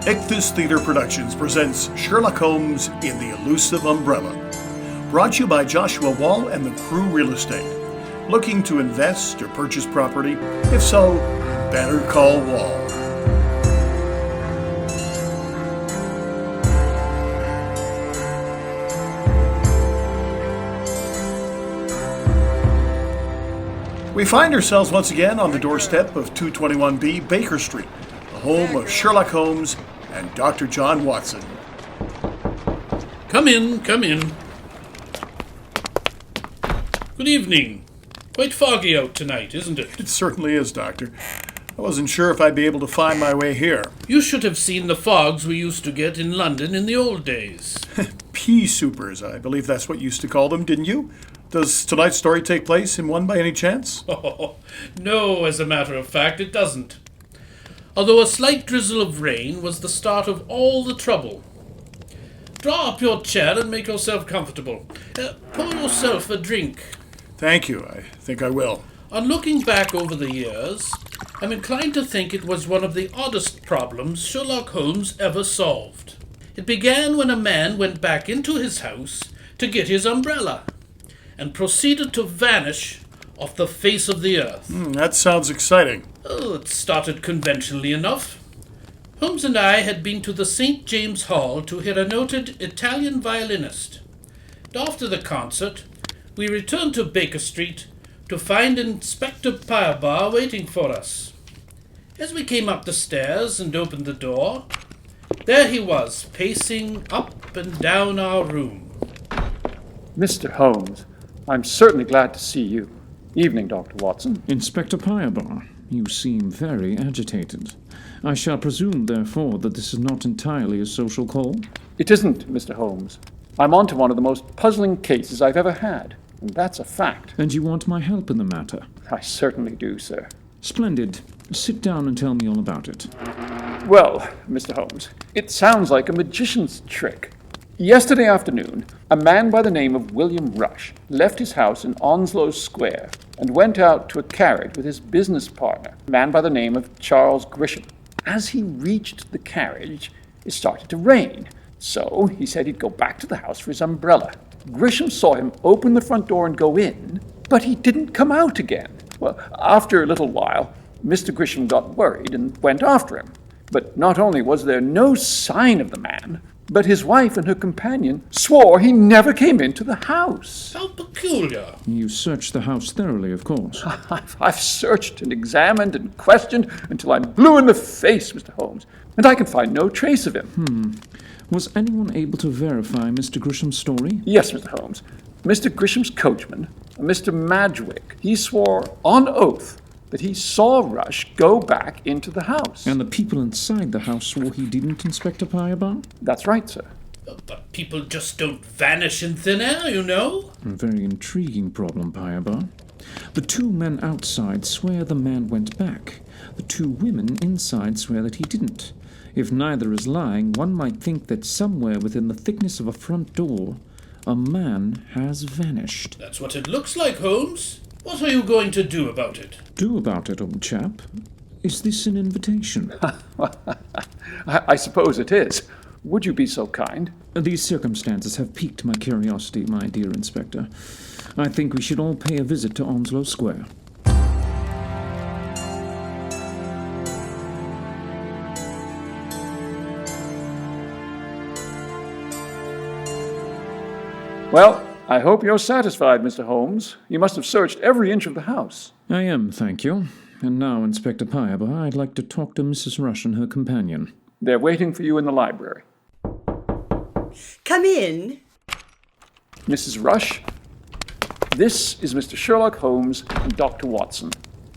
Ichthys Theatre Productions presents Sherlock Holmes in the Elusive Umbrella. Brought to you by Joshua Wall and the Crew Real Estate. Looking to invest or purchase property? If so, better call Wall. We find ourselves once again on the doorstep of 221B Baker Street, the home of Sherlock Holmes and Dr. John Watson. Come in, come in. Good evening. Quite foggy out tonight, isn't it? It certainly is, Doctor. I wasn't sure if I'd be able to find my way here. You should have seen the fogs we used to get in London in the old days. Pea supers, I believe that's what you used to call them, didn't you? Does tonight's story take place in one by any chance? Oh, no, as a matter of fact, it doesn't. Although a slight drizzle of rain was the start of all the trouble. Draw up your chair and make yourself comfortable. Pour yourself a drink. Thank you. I think I will. On looking back over the years, I'm inclined to think it was one of the oddest problems Sherlock Holmes ever solved. It began when a man went back into his house to get his umbrella and proceeded to vanish off the face of the earth. That sounds exciting. Oh, it started conventionally enough. Holmes and I had been to the St. James Hall to hear a noted Italian violinist. And after the concert, we returned to Baker Street to find Inspector Pyrebar waiting for us. As we came up the stairs and opened the door, there he was, pacing up and down our room. Mr. Holmes, I'm certainly glad to see you. Evening, Dr. Watson. Inspector Pyrebar, you seem very agitated. I shall presume, therefore, that this is not entirely a social call? It isn't, Mr. Holmes. I'm on to one of the most puzzling cases I've ever had, and that's a fact. And you want my help in the matter? I certainly do, sir. Splendid. Sit down and tell me all about it. Well, Mr. Holmes, it sounds like a magician's trick. Yesterday afternoon, a man by the name of William Rush left his house in Onslow Square and went out to a carriage with his business partner, a man by the name of Charles Grisham. As he reached the carriage, it started to rain, so he said he'd go back to the house for his umbrella. Grisham saw him open the front door and go in, but he didn't come out again. Well, after a little while, Mr. Grisham got worried and went after him. But not only was there no sign of the man, but his wife and her companion swore he never came into the house. How peculiar. You searched the house thoroughly, of course. I've searched and examined and questioned until I'm blue in the face, Mr. Holmes, and I can find no trace of him. Was anyone able to verify Mr. Grisham's story? Yes, Mr. Holmes. Mr. Grisham's coachman, Mr. Madgwick, he swore on oath that he saw Rush go back into the house. And the people inside the house swore he didn't, Inspector Pyrebar? That's right, sir. But people just don't vanish in thin air, you know. A very intriguing problem, Pyrebar. The two men outside swear the man went back. The two women inside swear that he didn't. If neither is lying, one might think that somewhere within the thickness of a front door, a man has vanished. That's what it looks like, Holmes. What are you going to do about it? Do about it, old chap? Is this an invitation? I suppose it is. Would you be so kind? These circumstances have piqued my curiosity, my dear Inspector. I think we should all pay a visit to Onslow Square. Well, I hope you're satisfied, Mr. Holmes. You must have searched every inch of the house. I am, thank you. And now, Inspector Pyrebar, I'd like to talk to Mrs. Rush and her companion. They're waiting for you in the library. Come in. Mrs. Rush, this is Mr. Sherlock Holmes and Dr. Watson.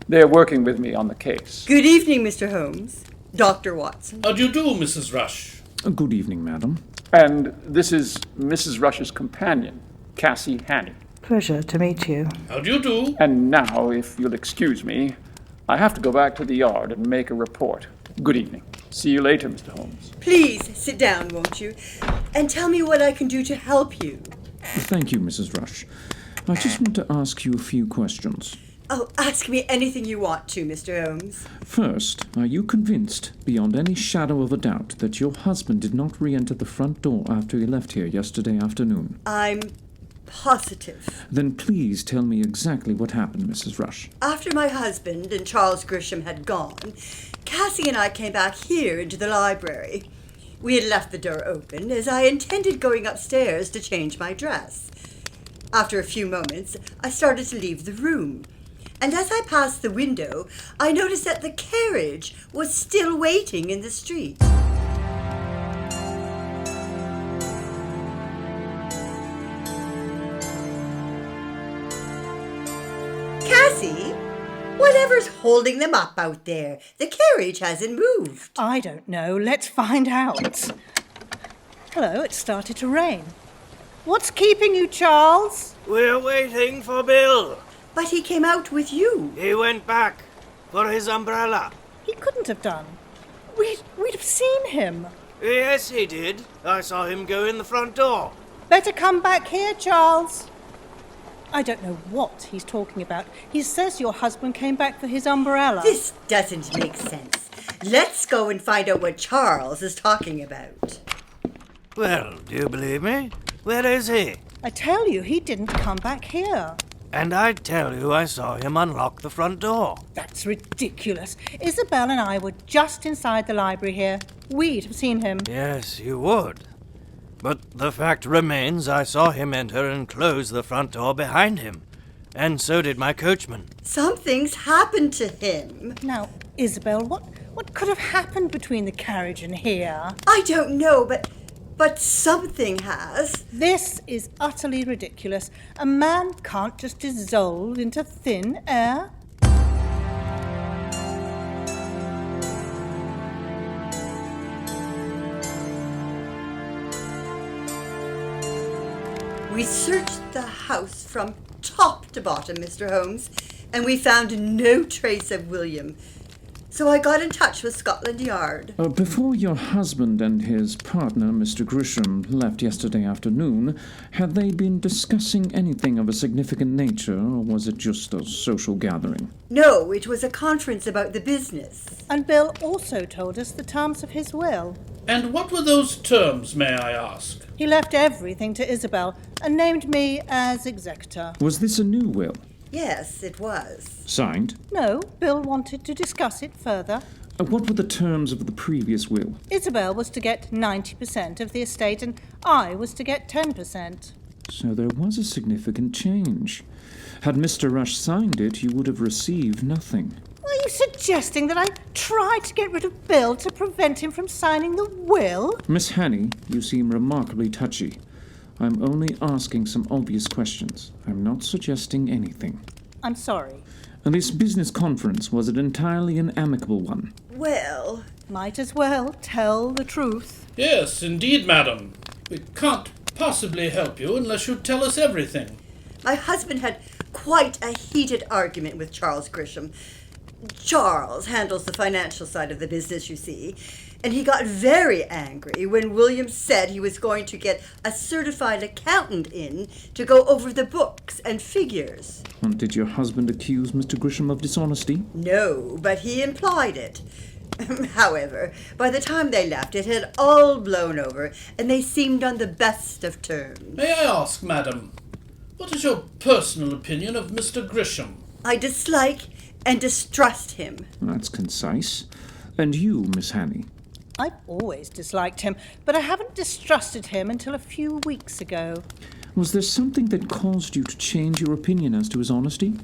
They're working with me on the case. Good evening, Mr. Holmes. Dr. Watson. How do you do, Mrs. Rush? Good evening, madam. And this is Mrs. Rush's companion, Cassie Hanny. Pleasure to meet you. How do you do? And now, if you'll excuse me, I have to go back to the yard and make a report. Good evening. See you later, Mr. Holmes. Please sit down, won't you? And tell me what I can do to help you. Thank you, Mrs. Rush. I just want to ask you a few questions. Oh, ask me anything you want to, Mr. Holmes. First, are you convinced, beyond any shadow of a doubt, that your husband did not re-enter the front door after he left here yesterday afternoon? I'm positive. Then please tell me exactly what happened, Mrs. Rush. After my husband and Charles Grisham had gone, Cassie and I came back here into the library. We had left the door open, as I intended going upstairs to change my dress. After a few moments, I started to leave the room. And as I passed the window, I noticed that the carriage was still waiting in the street. Cassie, whatever's holding them up out there? The carriage hasn't moved. I don't know. Let's find out. Hello, it started to rain. What's keeping you, Charles? We're waiting for Bill. But he came out with you. He went back for his umbrella. He couldn't have done. We'd have seen him. Yes, he did. I saw him go in the front door. Better come back here, Charles. I don't know what he's talking about. He says your husband came back for his umbrella. This doesn't make sense. Let's go and find out what Charles is talking about. Well, do you believe me? Where is he? I tell you, he didn't come back here. And I tell you, I saw him unlock the front door. That's ridiculous. Isabel and I were just inside the library here. We'd have seen him. Yes, you would. But the fact remains, I saw him enter and close the front door behind him. And so did my coachman. Something's happened to him. Now, Isabel, what could have happened between the carriage and here? I don't know, but something has. This is utterly ridiculous. A man can't just dissolve into thin air. We searched the house from top to bottom, Mr. Holmes, and we found no trace of William. So I got in touch with Scotland Yard. Before your husband and his partner, Mr. Grisham, left yesterday afternoon, had they been discussing anything of a significant nature, or was it just a social gathering? No, it was a conference about the business. And Bill also told us the terms of his will. And what were those terms, may I ask? He left everything to Isabel and named me as executor. Was this a new will? Yes, it was. Signed? No, Bill wanted to discuss it further. What were the terms of the previous will? Isabel was to get 90% of the estate and I was to get 10%. So there was a significant change. Had Mr. Rush signed it, you would have received nothing. Are you suggesting that I tried to get rid of Bill to prevent him from signing the will? Miss Hanny, you seem remarkably touchy. I'm only asking some obvious questions. I'm not suggesting anything. I'm sorry. And this business conference, was it entirely an amicable one? Well, Might as well tell the truth. Yes, indeed, madam. We can't possibly help you unless you tell us everything. my husband had quite a heated argument with Charles Grisham. Charles handles the financial side of the business, you see, and he got very angry when William said he was going to get a certified accountant in to go over the books and figures. And did your husband accuse Mr. Grisham of dishonesty? No, but he implied it. However, by the time they left, it had all blown over, and they seemed on the best of terms. May I ask, madam, what is your personal opinion of Mr. Grisham? I dislike and distrust him. That's concise. And you, Miss Hanny? I've always disliked him, but I haven't distrusted him until a few weeks ago. Was there something that caused you to change your opinion as to his honesty?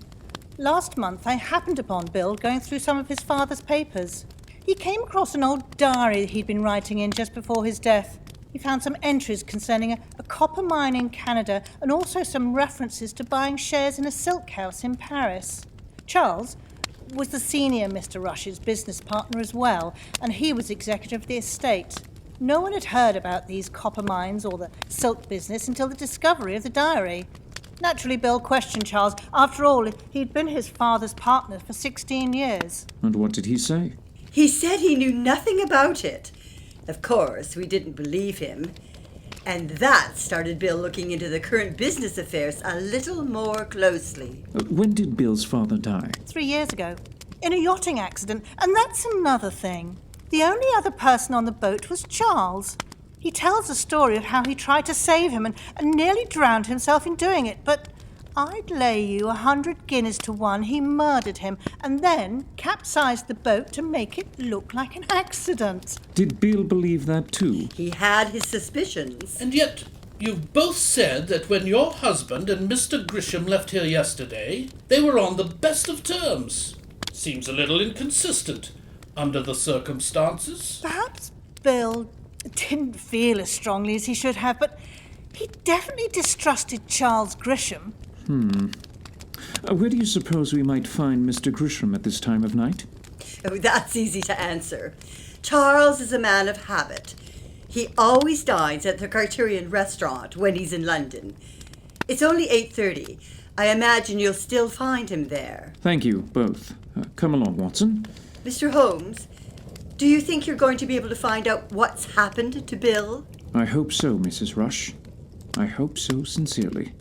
Last month, I happened upon Bill going through some of his father's papers. He came across an old diary he'd been writing in just before his death. He found some entries concerning a copper mine in Canada and also some references to buying shares in a silk house in Paris. Charles was the senior Mr. Rush's business partner as well, and he was executor of the estate. No one had heard about these copper mines or the silk business until the discovery of the diary. Naturally, Bill questioned Charles. After all, he'd been his father's partner for 16 years. And what did he say? He said he knew nothing about it. Of course, we didn't believe him. And that started Bill looking into the current business affairs a little more closely. When did Bill's father die? 3 years ago, in a yachting accident, and that's another thing. The only other person on the boat was Charles. He tells a story of how he tried to save him and nearly drowned himself in doing it, but I'd lay you 100 guineas to one he murdered him and then capsized the boat to make it look like an accident. Did Bill believe that too? He had his suspicions. And yet, you've both said that when your husband and Mr. Grisham left here yesterday, they were on the best of terms. Seems a little inconsistent under the circumstances. Perhaps Bill didn't feel as strongly as he should have, but he definitely distrusted Charles Grisham. Where do you suppose we might find Mr. Grisham at this time of night? Oh, that's easy to answer. Charles is a man of habit. He always dines at the Criterion restaurant when he's in London. It's only 8:30. I imagine you'll still find him there. Thank you, both. Come along, Watson. Mr. Holmes, do you think you're going to be able to find out what's happened to Bill? I hope so, Mrs. Rush. I hope so sincerely.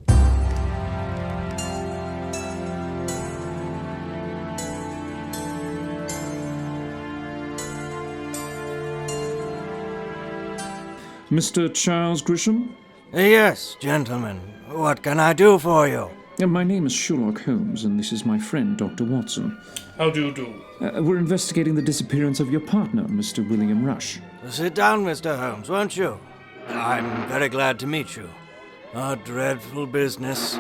Mr. Charles Grisham? Yes, gentlemen. What can I do for you? My name is Sherlock Holmes, and this is my friend, Dr. Watson. How do you do? We're investigating the disappearance of your partner, Mr. William Rush. Sit down, Mr. Holmes, won't you? I'm very glad to meet you. A dreadful business.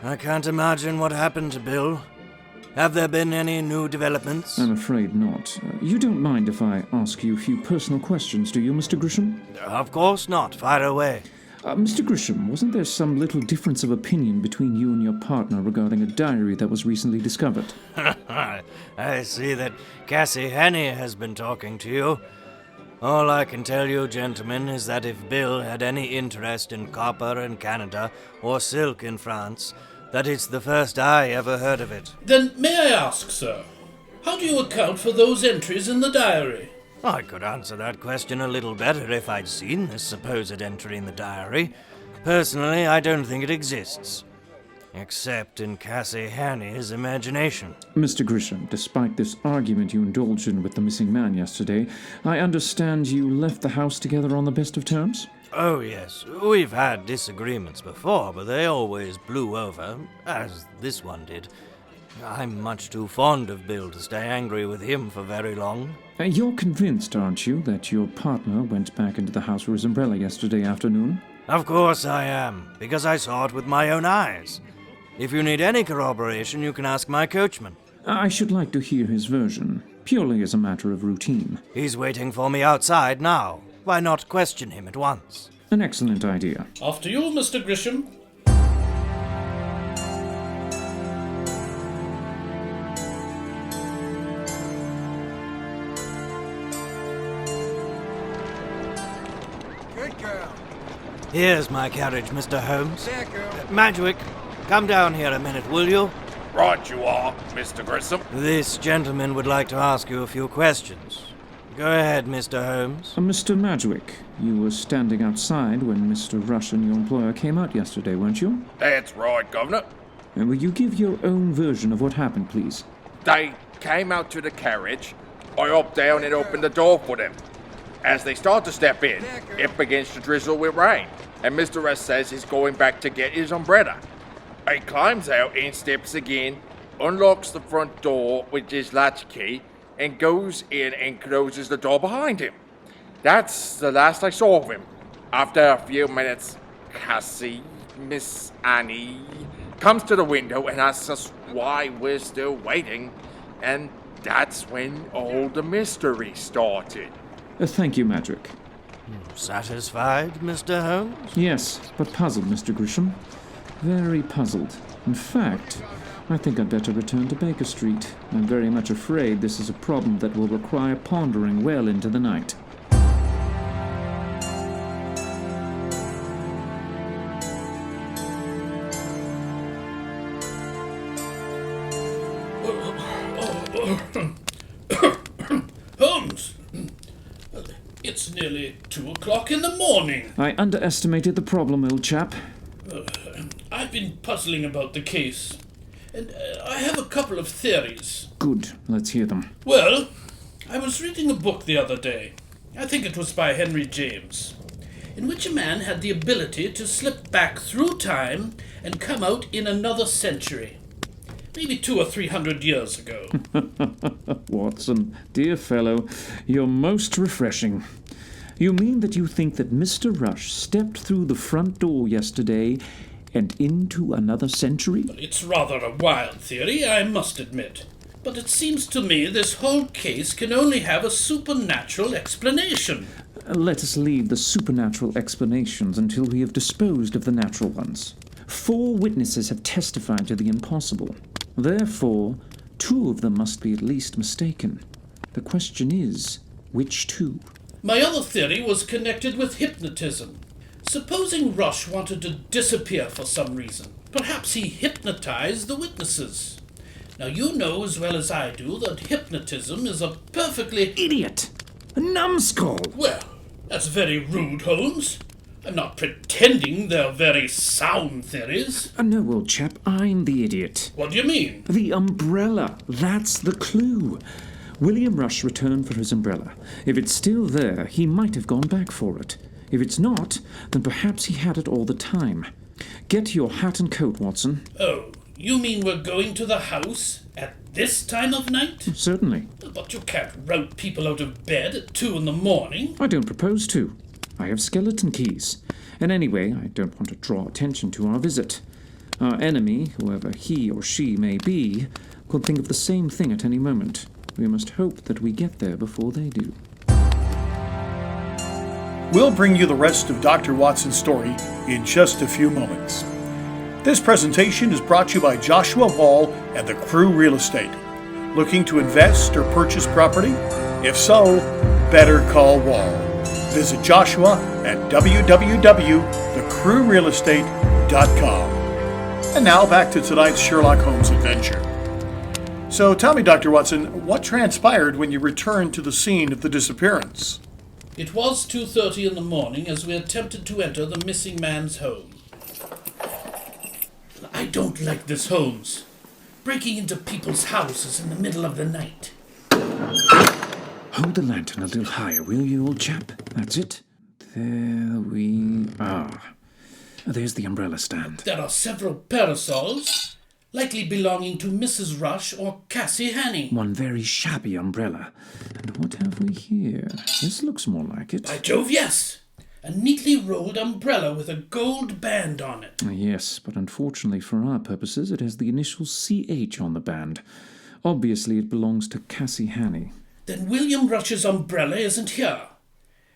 I can't imagine what happened to Bill. Have there been any new developments? I'm afraid not. You don't mind if I ask you a few personal questions, do you, Mr. Grisham? Of course not. Fire away. Mr. Grisham, wasn't there some little difference of opinion between you and your partner regarding a diary that was recently discovered? I see that Cassie Hannay has been talking to you. All I can tell you, gentlemen, is that if Bill had any interest in copper in Canada or silk in France, that it's the first I ever heard of it. Then may I ask, sir, how do you account for those entries in the diary? I could answer that question a little better if I'd seen this supposed entry in the diary. Personally, I don't think it exists. Except in Cassie Hannay's imagination. Mr. Grisham, despite this argument you indulged in with the missing man yesterday, I understand you left the house together on the best of terms? Oh, yes. We've had disagreements before, but they always blew over, as this one did. I'm much too fond of Bill to stay angry with him for very long. You're convinced, aren't you, that your partner went back into the house for his umbrella yesterday afternoon? Of course I am, because I saw it with my own eyes. If you need any corroboration, you can ask my coachman. I should like to hear his version, purely as a matter of routine. He's waiting for me outside now. Why not question him at once? An excellent idea. After you, Mr. Grisham. Good girl. Here's my carriage, Mr. Holmes. There, girl. Madgwick, come down here a minute, will you? Right you are, Mr. Grissom. This gentleman would like to ask you a few questions. Go ahead, Mr. Holmes. Mr. Madgwick, you were standing outside when Mr. Rush and your employer came out yesterday, weren't you? That's right, Governor. And will you give your own version of what happened, please? They came out to the carriage. I hopped down and opened the door for them. As they start to step in, it begins to drizzle with rain, and Mr. Rush says he's going back to get his umbrella. He climbs out and steps again, unlocks the front door with his latchkey, and goes in and closes the door behind him. That's the last I saw of him. After a few minutes, Cassie, Miss Annie, comes to the window and asks us why we're still waiting, and that's when all the mystery started. Thank you, Madgwick. Satisfied, Mr. Holmes? Yes, but puzzled, Mr. Grisham. Very puzzled. In fact, I think I'd better return to Baker Street. I'm very much afraid this is a problem that will require pondering well into the night. Holmes! It's nearly 2 o'clock in the morning. I underestimated the problem, old chap. I've been puzzling about the case, and I have a couple of theories. Good, let's hear them. Well, I was reading a book the other day. I think it was by Henry James, in which a man had the ability to slip back through time and come out in another century. Maybe 200 or 300 years ago. Watson, dear fellow, you're most refreshing. You mean that you think that Mr. Rush stepped through the front door yesterday and into another century? It's rather a wild theory, I must admit. But it seems to me this whole case can only have a supernatural explanation. Let us leave the supernatural explanations until we have disposed of the natural ones. 4 witnesses have testified to the impossible. Therefore, 2 of them must be at least mistaken. The question is, which 2? My other theory was connected with hypnotism. Supposing Rush wanted to disappear for some reason. Perhaps he hypnotized the witnesses. Now you know as well as I do that hypnotism is a perfectly... Idiot! A numbskull! Well, that's very rude, Holmes. I'm not pretending they're very sound theories. No, old chap, I'm the idiot. What do you mean? The umbrella. That's the clue. William Rush returned for his umbrella. If it's still there, he might have gone back for it. If it's not, then perhaps he had it all the time. Get your hat and coat, Watson. Oh, you mean we're going to the house at this time of night? Certainly. But you can't rout people out of bed at 2 in the morning. I don't propose to. I have skeleton keys. And anyway, I don't want to draw attention to our visit. Our enemy, whoever he or she may be, could think of the same thing at any moment. We must hope that we get there before they do. We'll bring you the rest of Dr. Watson's story in just a few moments. This presentation is brought to you by Joshua Wall and the Crew Real Estate. Looking to invest or purchase property? If so, better call Wall. Visit Joshua at www.thecrewrealestate.com. And now back to tonight's Sherlock Holmes adventure. So tell me, Dr. Watson, what transpired when you returned to the scene of the disappearance? It was 2:30 in the morning as we attempted to enter the missing man's home. I don't like this, Holmes. Breaking into people's houses in the middle of the night. Hold the lantern a little higher, will you, old chap? That's it. There we are. There's the umbrella stand. There are several parasols, likely belonging to Mrs. Rush or Cassie Hannay. One very shabby umbrella. And what have we here? This looks more like it. By Jove, yes! A neatly rolled umbrella with a gold band on it. Yes, but unfortunately for our purposes, it has the initial CH on the band. Obviously, it belongs to Cassie Hannay. Then William Rush's umbrella isn't here.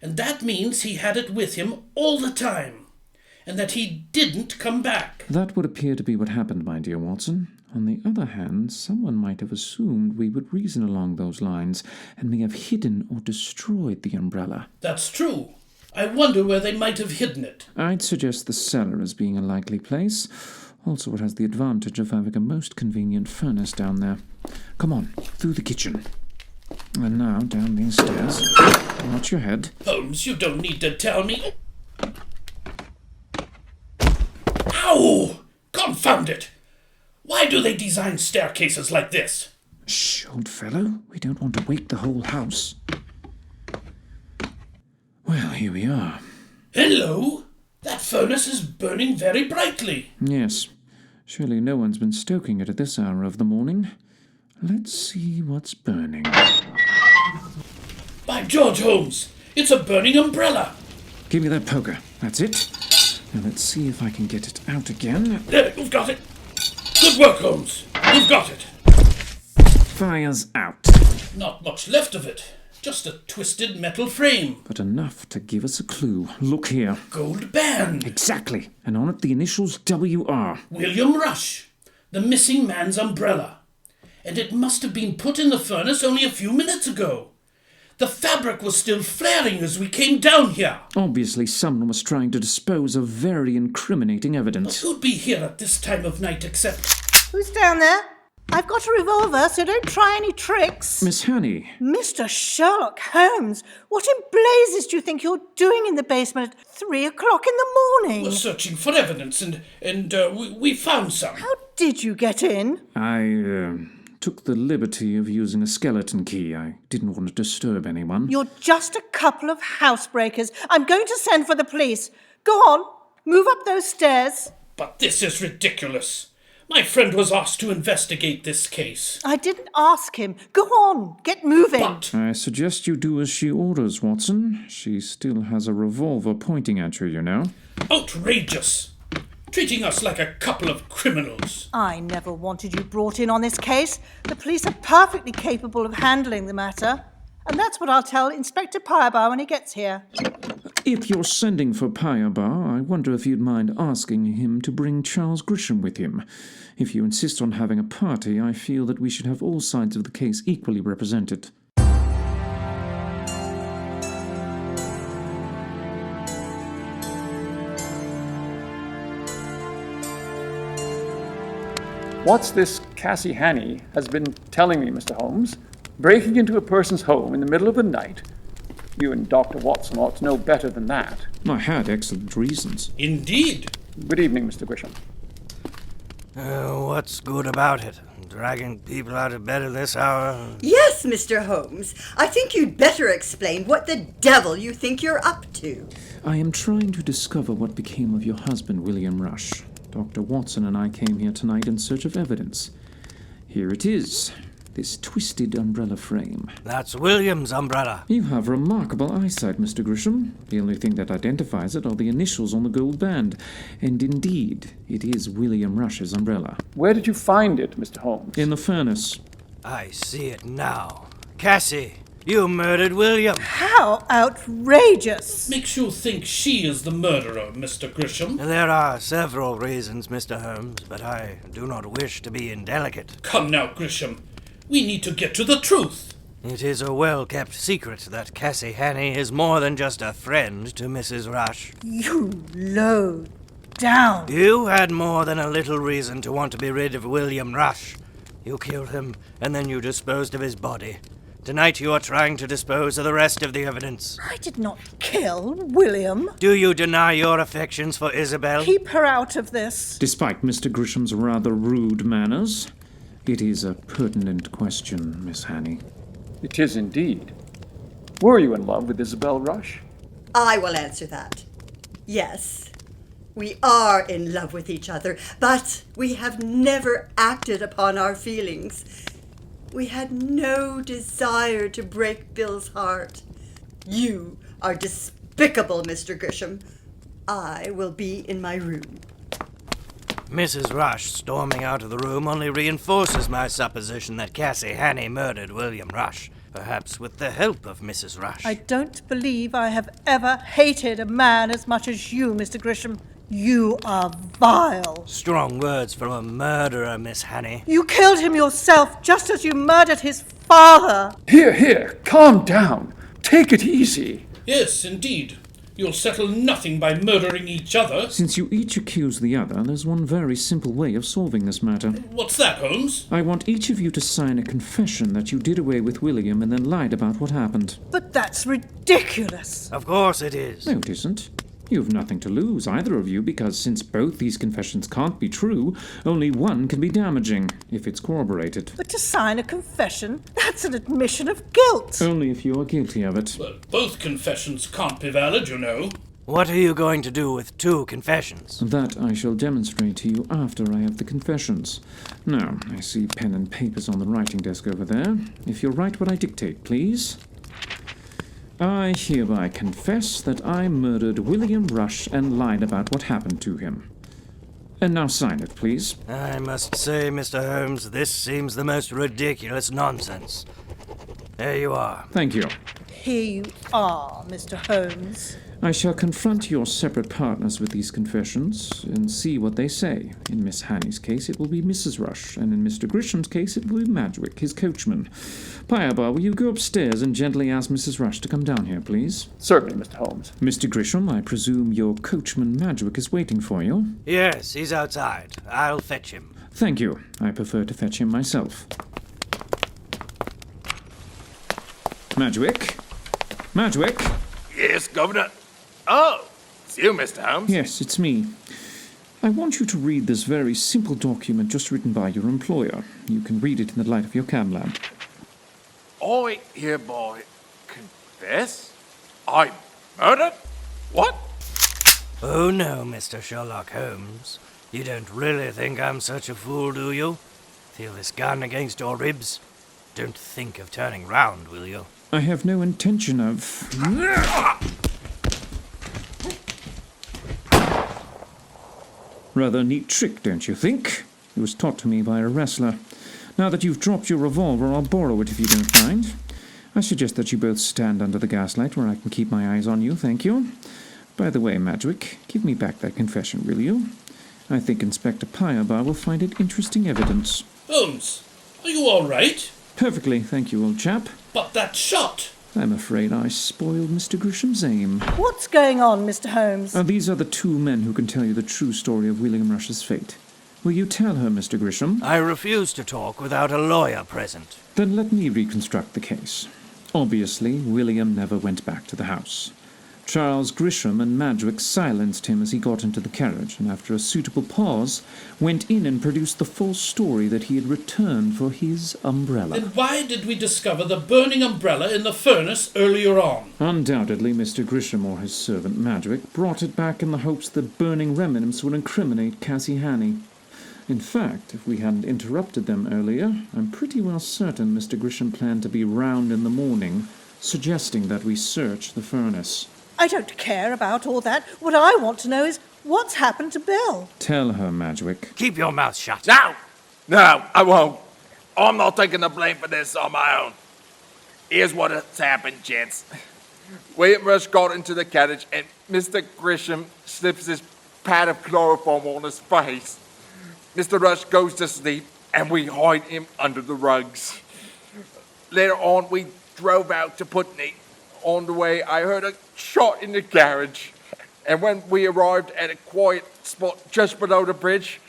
And that means he had it with him all the time. And that he didn't come back. That would appear to be what happened, my dear Watson. On the other hand, someone might have assumed we would reason along those lines and may have hidden or destroyed the umbrella. That's true. I wonder where they might have hidden it. I'd suggest the cellar as being a likely place. Also, it has the advantage of having a most convenient furnace down there. Come on, through the kitchen. And now, down these stairs. Watch your head. Holmes, you don't need to tell me. Ow! Confound it! Why do they design staircases like this? Shh, old fellow. We don't want to wake the whole house. Well, here we are. Hello? That furnace is burning very brightly. Yes. Surely no one's been stoking it at this hour of the morning. Let's see what's burning. By George, Holmes! It's a burning umbrella! Give me that poker. That's it. Now let's see if I can get it out again. There, you've got it. Good work, Holmes. You've got it. Fire's out. Not much left of it. Just a twisted metal frame. But enough to give us a clue. Look here. Gold band. Exactly. And on it the initials WR. William Rush. The missing man's umbrella. And it must have been put in the furnace only a few minutes ago. The fabric was still flaring as we came down here. Obviously someone was trying to dispose of very incriminating But evidence. who'd be here at this time of night except... Who's down there? I've got a revolver, so don't try any tricks. Miss Hanny, Mr. Sherlock Holmes, what in blazes do you think you're doing in the basement at 3 o'clock in the morning? We're searching for evidence, and we found some. How did you get in? I took the liberty of using a skeleton key. I didn't want to disturb anyone. You're just a couple of housebreakers. I'm going to send for the police. Go on, move up those stairs. But this is ridiculous. My friend was asked to investigate this case. I didn't ask him. Go on, get moving. But I suggest you do as she orders, Watson. She still has a revolver pointing at you, you know. outrageous! Treating us like a couple of criminals. I never wanted you brought in on this case. The police are perfectly capable of handling the matter. And that's what I'll tell Inspector Pyrebar when he gets here. If you're sending for Pyrebar, I wonder if you'd mind asking him to bring Charles Grisham with him. If you insist on having a party, I feel that we should have all sides of the case equally represented. What's this Cassie Hanny has been telling me, Mr. Holmes? Breaking into a person's home in the middle of the night? You and Dr. Watson ought to know better than that. I had excellent reasons. Indeed. Good evening, Mr. Grisham. What's good about it? Dragging people out of bed at this hour? Yes, Mr. Holmes. I think you'd better explain what the devil you think you're up to. I am trying to discover what became of your husband, William Rush. Dr. Watson and I came here tonight in search of evidence. Here it is, this twisted umbrella frame. That's William's umbrella. You have remarkable eyesight, Mr. Grisham. The only thing that identifies it are the initials on the gold band. And indeed, it is William Rush's umbrella. Where did you find it, Mr. Holmes? In the furnace. I see it now. Cassie, you murdered William. How outrageous! Makes you think she is the murderer, Mr. Grisham. There are several reasons, Mr. Holmes, but I do not wish to be indelicate. Come now, Grisham. We need to get to the truth. It is a well-kept secret that Cassie Hanny is more than just a friend to Mrs. Rush. You low down. You had more than a little reason to want to be rid of William Rush. You killed him, and then you disposed of his body. Tonight you are trying to dispose of the rest of the evidence. I did not kill William. Do you deny your affections for Isabel? Keep her out of this. Despite Mr. Grisham's rather rude manners, it is a pertinent question, Miss Hanny. It is indeed. Were you in love with Isabel Rush? I will answer that. Yes, we are in love with each other, but we have never acted upon our feelings. We had no desire to break Bill's heart. You are despicable, Mr. Grisham. I will be in my room. Mrs. Rush storming out of the room only reinforces my supposition that Cassie Hanny murdered William Rush, perhaps with the help of Mrs. Rush. I don't believe I have ever hated a man as much as you, Mr. Grisham. You are vile. Strong words from a murderer, Miss Hanny. You killed him yourself, just as you murdered his father. Here, calm down. Take it easy. Yes, indeed. You'll settle nothing by murdering each other. Since you each accuse the other, there's one very simple way of solving this matter. What's that, Holmes? I want each of you to sign a confession that you did away with William and then lied about what happened. But that's ridiculous. Of course it is. No, it isn't. You've nothing to lose, either of you, because since both these confessions can't be true, only one can be damaging, if it's corroborated. But to sign a confession, that's an admission of guilt. Only if you are guilty of it. Well, both confessions can't be valid, you know. What are you going to do with two confessions? That I shall demonstrate to you after I have the confessions. Now, I see pen and papers on the writing desk over there. If you'll write what I dictate, please. I hereby confess that I murdered William Rush and lied about what happened to him. And now sign it, please. I must say, Mr. Holmes, this seems the most ridiculous nonsense. There you are. Thank you. Here you are, Mr. Holmes. I shall confront your separate partners with these confessions and see what they say. In Miss Hanny's case, it will be Mrs. Rush, and in Mr. Grisham's case, it will be Madwick, his coachman. Pyrebar, will you go upstairs and gently ask Mrs. Rush to come down here, please? Certainly, Mr. Holmes. Mr. Grisham, I presume your coachman Madwick is waiting for you? Yes, he's outside. I'll fetch him. Thank you. I prefer to fetch him myself. Madgwick? Madgwick? Yes, Governor. Oh, it's you, Mr. Holmes. Yes, it's me. I want you to read this very simple document just written by your employer. You can read it in the light of your cam lamp. I hereby confess I murdered? What? Oh no, Mr. Sherlock Holmes. You don't really think I'm such a fool, do you? Feel this gun against your ribs? Don't think of turning round, will you? I have no intention of... Rather neat trick, don't you think? It was taught to me by a wrestler. Now that you've dropped your revolver, I'll borrow it if you don't mind. I suggest that you both stand under the gaslight where I can keep my eyes on you, thank you. By the way, Madgwick, give me back that confession, will you? I think Inspector Pyrebar will find it interesting evidence. Holmes, are you all right? Perfectly, thank you, old chap. But that shot! I'm afraid I spoiled Mr. Grisham's aim. What's going on, Mr. Holmes? These are the two men who can tell you the true story of William Rush's fate. Will you tell her, Mr. Grisham? I refuse to talk without a lawyer present. Then let me reconstruct the case. Obviously, William never went back to the house. Charles Grisham and Madgwick silenced him as he got into the carriage, and after a suitable pause, went in and produced the false story that he had returned for his umbrella. Then why did we discover the burning umbrella in the furnace earlier on? Undoubtedly, Mr. Grisham or his servant Madgwick brought it back in the hopes that burning remnants would incriminate Cassie Hannay. In fact, if we hadn't interrupted them earlier, I'm pretty well certain Mr. Grisham planned to be round in the morning, suggesting that we search the furnace. I don't care about all that. What I want to know is what's happened to Bill. Tell her, Madgwick. Keep your mouth shut. No, I won't. I'm not taking the blame for this on my own. Here's what has happened, gents. William Rush got into the carriage and Mr. Grisham slips his pad of chloroform on his face. Mr. Rush goes to sleep and we hide him under the rugs. Later on, we drove out to Putney. On the way, I heard a shot in the carriage. And when we arrived at a quiet spot just below the bridge,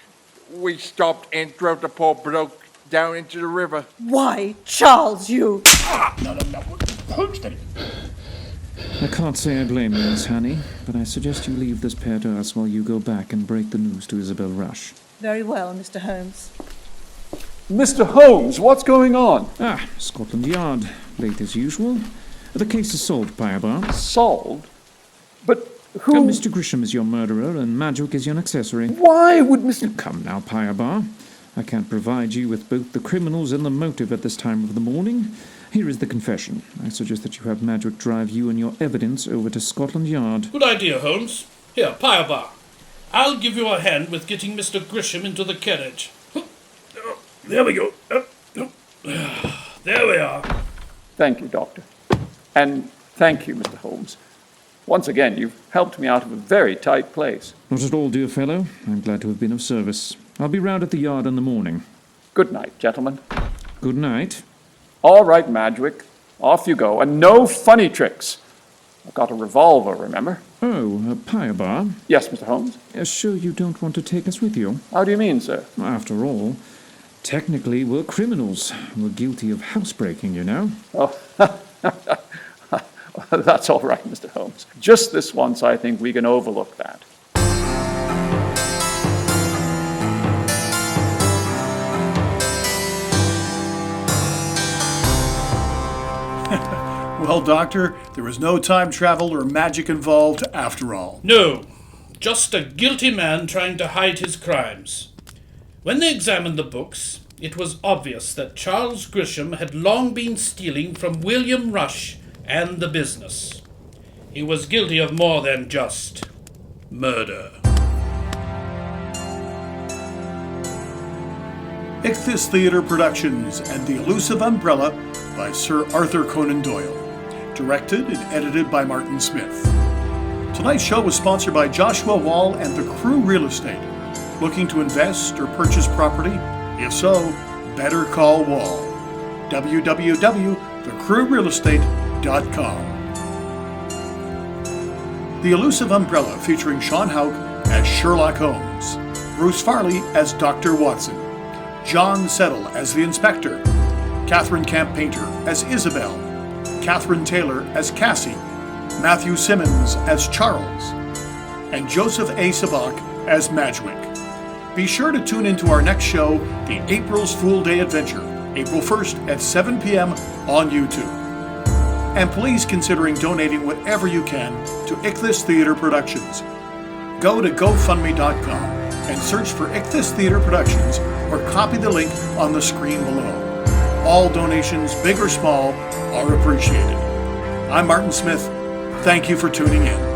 we stopped and drove the poor bloke down into the river. Why, Charles, you... No. Holmes did it. I can't say I blame you, Miss Hannay, but I suggest you leave this pair to us while you go back and break the news to Isabel Rush. Very well, Mr. Holmes. Mr. Holmes, what's going on? Scotland Yard. Late as usual. The case is solved, Pyrebar. Solved? But who... Mr. Grisham is your murderer, and Madgwick is your accessory. Why would Mr... Come now, Pyrebar. I can't provide you with both the criminals and the motive at this time of the morning. Here is the confession. I suggest that you have Madgwick drive you and your evidence over to Scotland Yard. Good idea, Holmes. Here, Pyrebar. I'll give you a hand with getting Mr. Grisham into the carriage. There we go. There we are. Thank you, Doctor. And thank you, Mr. Holmes. Once again, you've helped me out of a very tight place. Not at all, dear fellow. I'm glad to have been of service. I'll be round at the yard in the morning. Good night, gentlemen. Good night. All right, Madgwick. Off you go. And no funny tricks. I've got a revolver, remember? Oh, Pyrebar. Yes, Mr. Holmes? Sure you don't want to take us with you? How do you mean, sir? After all, technically we're criminals. We're guilty of housebreaking, you know. Oh, that's all right, Mr. Holmes. Just this once, I think we can overlook that. Well, Doctor, there was no time travel or magic involved after all. No, just a guilty man trying to hide his crimes. When they examined the books, it was obvious that Charles Grisham had long been stealing from William Rush and the business. He was guilty of more than just murder. Ichthys Theatre Productions and The Elusive Umbrella by Sir Arthur Conan Doyle. Directed and edited by Martin Smith. Tonight's show was sponsored by Joshua Wall and the Crew Real Estate. Looking to invest or purchase property? If so, better call Wall. www.thecrewrealestate.com. The Elusive Umbrella featuring Sean Houck as Sherlock Holmes, Bruce Farley as Dr. Watson, John Settle as the Inspector, Catherine Camp Painter as Isabel, Catherine Taylor as Cassie, Matthew Simmons as Charles, and Joseph A. Sabak as Madgwick. Be sure to tune into our next show, The April's Fool Day Adventure, April 1st at 7 p.m. on YouTube. And please consider donating whatever you can to Ichthys Theater Productions. Go to GoFundMe.com and search for Ichthys Theater Productions or copy the link on the screen below. All donations, big or small, are appreciated. I'm Martin Smith. Thank you for tuning in.